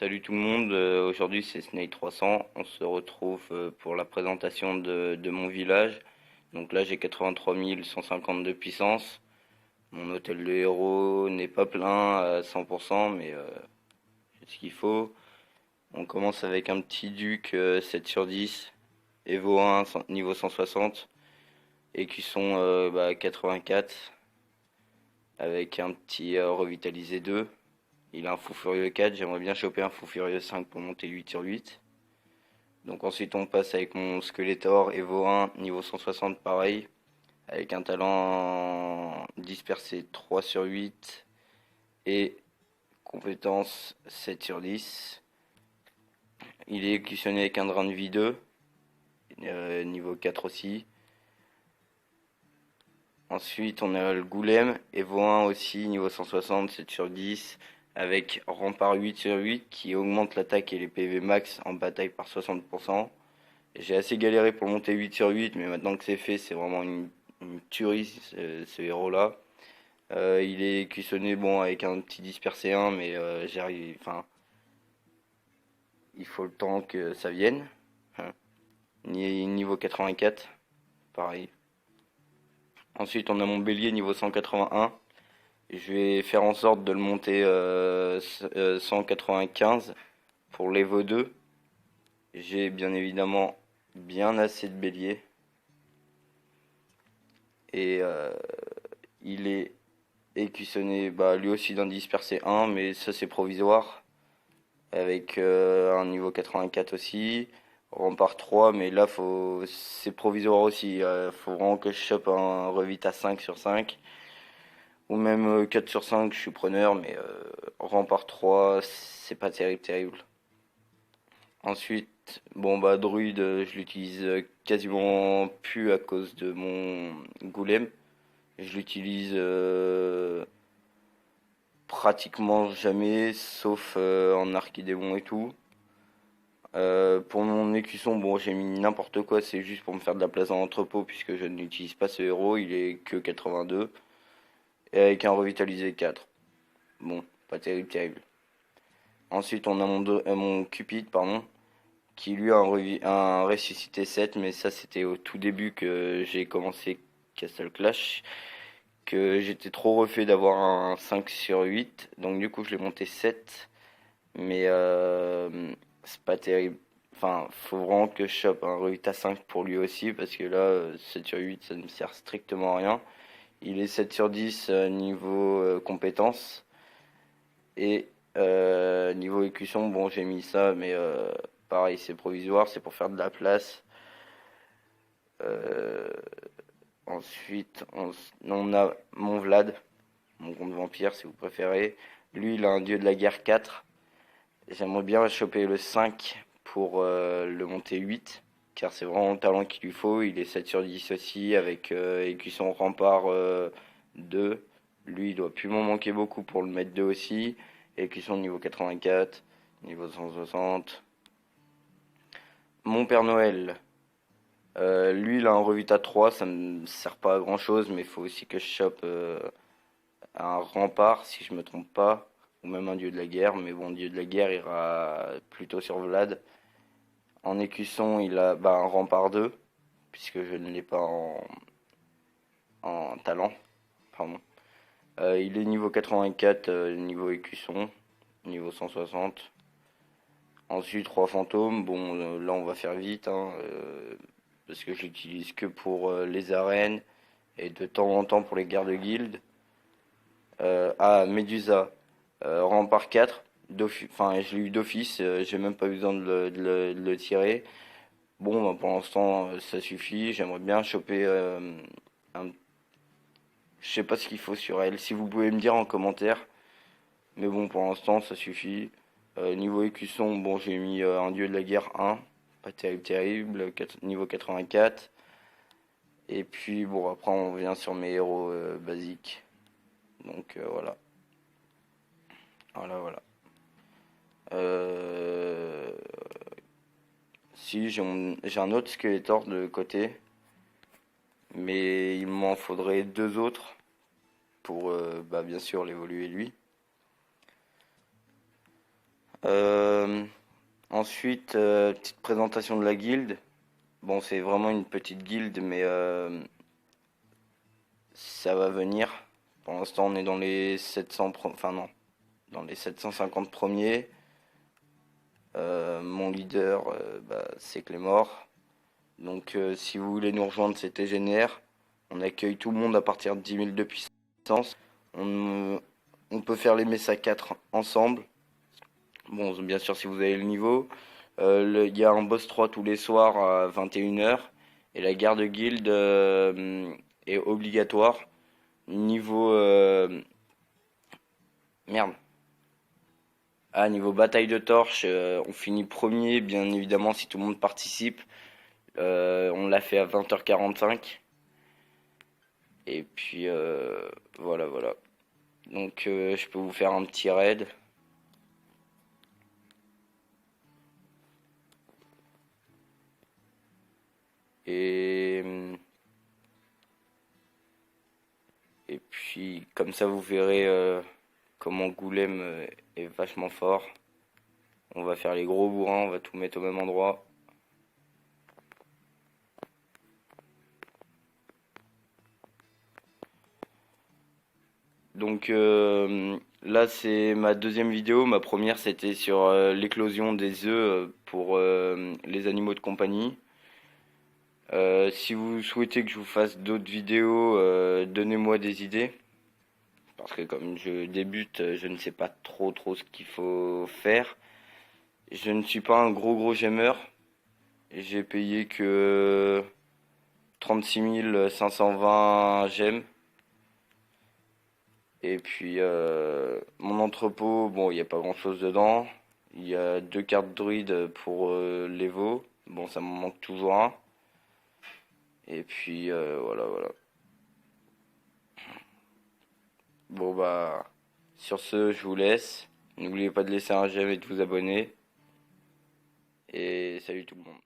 Salut tout le monde, aujourd'hui c'est Snake 300, on se retrouve pour la présentation de mon village. Donc là j'ai 83 150 de puissance, mon hôtel de héros n'est pas plein à 100% mais j'ai ce qu'il faut. On commence avec un petit duc 7 sur 10, Evo 1 niveau 160, écusson 84 avec un petit revitalisé 2. Il a un fou furieux 4, j'aimerais bien choper un fou furieux 5 pour monter 8 sur 8. Donc ensuite on passe avec mon Skeletor Evo 1 niveau 160 pareil, avec un talent dispersé 3 sur 8 et compétence 7 sur 10. Il est écutionné avec un drain de vie 2, niveau 4 aussi. Ensuite on a le Goulem Evo 1 aussi niveau 160 7 sur 10 avec rempart 8 sur 8 qui augmente l'attaque et les PV max en bataille par 60%. J'ai assez galéré pour monter 8 sur 8, mais maintenant que c'est fait, c'est vraiment une tuerie ce héros-là. Il est cuissonné bon avec un petit dispersé 1, mais j'arrive. Enfin, il faut le temps que ça vienne. Hein. Niveau 84, pareil. Ensuite, on a mon bélier niveau 181. Je vais faire en sorte de le monter 195 pour l'Evo 2. J'ai bien évidemment bien assez de bélier. Et il est écuissonné lui aussi d'un dispersé 1, mais ça c'est provisoire. Avec un niveau 84 aussi. Rempart 3, mais là c'est provisoire aussi. Faut vraiment que je chope un revita 5 sur 5. Ou même 4 sur 5, je suis preneur, mais rempart 3, c'est pas terrible. Ensuite, druide, je l'utilise quasiment plus à cause de mon golem. Je l'utilise pratiquement jamais, sauf en archidémon et tout. Pour mon écusson, bon, j'ai mis n'importe quoi, c'est juste pour me faire de la place dans l'entrepôt, puisque je n'utilise pas ce héros, il est que 82. Et avec un revitalisé 4. Bon, pas terrible. Ensuite, on a mon Cupid, pardon, qui lui a un ressuscité 7, mais ça c'était au tout début que j'ai commencé Castle Clash, que j'étais trop refait d'avoir un 5 sur 8, donc du coup je l'ai monté 7, mais c'est pas terrible. Enfin, faut vraiment que je chope un Revita 5 pour lui aussi, parce que là, 7 sur 8 ça ne me sert strictement à rien. Il est 7 sur 10 niveau compétence, et niveau écusson, bon j'ai mis ça, mais pareil c'est provisoire, c'est pour faire de la place. Euh, Ensuite on a mon Vlad, mon compte vampire si vous préférez. Lui il a un dieu de la guerre 4. J'aimerais bien choper le 5 pour le monter 8, car c'est vraiment le talent qu'il lui faut. Il est 7 sur 10 aussi, avec écusson rempart 2. Lui il doit plus m'en manquer beaucoup pour le mettre 2 aussi. Écusson niveau 84, niveau 160. Mon Père Noël, lui il a un Revita 3, ça me sert pas à grand chose, mais il faut aussi que je chope un rempart si je me trompe pas, ou même un dieu de la guerre, mais bon, dieu de la guerre ira plutôt sur Vlad. En écusson, il a un rempart 2, puisque je ne l'ai pas en talent. Pardon. Il est niveau 84, niveau écusson, niveau 160. Ensuite, 3 fantômes. Bon, là, on va faire vite, hein, parce que je l'utilise que pour les arènes et de temps en temps pour les guerres de guilde. Medusa, rempart 4. Enfin, je l'ai eu d'office, j'ai même pas eu besoin de le tirer. Bon, pour l'instant, ça suffit. J'aimerais bien choper un. Je sais pas ce qu'il faut sur elle. Si vous pouvez me dire en commentaire. Mais bon, pour l'instant, ça suffit. Niveau écusson, bon, j'ai mis un dieu de la guerre 1. Pas terrible. Niveau 84. Et puis, bon, après, on vient sur mes héros basiques. Donc, voilà. Voilà. Euh, Si, j'ai un autre Skeletor de côté. Mais il m'en faudrait 2 autres pour bien sûr l'évoluer lui. Euh, Ensuite, petite présentation de la guilde. Bon, c'est vraiment une petite guilde, mais ça va venir. Pour l'instant, on est dans les 700, enfin non, dans les 750 premiers. Mon leader, c'est Clémor. Donc, si vous voulez nous rejoindre, c'est TGNR. On accueille tout le monde à partir de 10 000 de puissance. On, on peut faire les messes à 4 ensemble. Bon, bien sûr, si vous avez le niveau. Il y a un boss 3 tous les soirs à 21 h. Et la garde guild est obligatoire. Niveau... merde. Ah, niveau bataille de torches, on finit premier, bien évidemment, si tout le monde participe. On l'a fait à 20 h 45. Et puis, voilà, voilà. Donc, je peux vous faire un petit raid. Et, et puis, comme ça, vous verrez comment Goulême est vachement fort. On va faire les gros bourrins, on va tout mettre au même endroit. Donc là c'est ma deuxième vidéo. Ma première c'était sur l'éclosion des œufs pour les animaux de compagnie. Si vous souhaitez que je vous fasse d'autres vidéos, donnez-moi des idées. Parce que comme je débute, je ne sais pas trop ce qu'il faut faire. Je ne suis pas un gros gamer. J'ai payé que 36 520 gemmes. Et puis mon entrepôt, bon, il n'y a pas grand chose dedans. Il y a 2 cartes druides pour l'Evo. Bon, ça me manque toujours un. Et puis voilà, voilà. Bon, bah, sur ce, je vous laisse. N'oubliez pas de laisser un j'aime et de vous abonner. Et salut tout le monde.